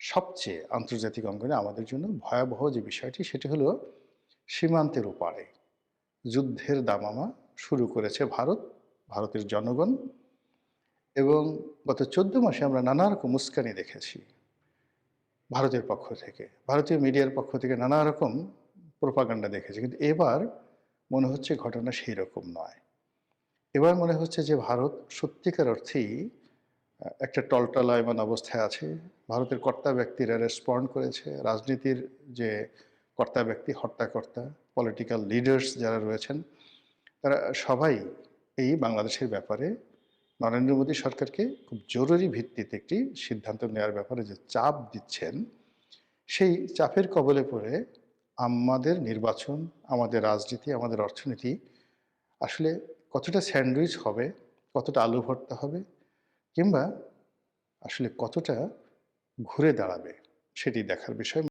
সবচেয়ে আন্তর্জাতিক অঙ্গনে আমাদের জন্য ভয়াবহ যে বিষয়টি সেটি হলো সীমান্তের ওপারে যুদ্ধের দামামা শুরু করেছে ভারত, ভারতের জনগণ এবং গত ১৪ মাসে আমরা নানা রকম উস্কানি দেখেছি ভারতের পক্ষ থেকে। ভারতীয় মিডিয়ার পক্ষ থেকে নানা রকম প্রোপাগান্ডা দেখেছি। কিন্তু এবার মনে হচ্ছে ঘটনা সেই রকম নয়। এবার মনে হচ্ছে যে ভারত সত্যিকার অর্থেই একটা টলটলায়মান অবস্থায় আছে। ভারতের কর্তা ব্যক্তিরা রেসপন্ড করেছে। রাজনীতির যে কর্তা ব্যক্তি, হর্তাকর্তা, পলিটিক্যাল লিডার্স যারা রয়েছেন, তারা সবাই এই বাংলাদেশের ব্যাপারে নরেন্দ্র মোদী সরকারকে খুব জরুরি ভিত্তিতে একটি সিদ্ধান্ত নেওয়ার ব্যাপারে যে চাপ দিচ্ছেন, সেই চাপের কবলে পড়ে আমাদের নির্বাচন, আমাদের রাজনীতি, আমাদের অর্থনীতি আসলে কতটা স্যান্ডউইচ হবে, কতটা আলু ভর্তা হবে কিংবা আসলে কতটা ঘুরে দাঁড়াবে সেটি দেখার বিষয়।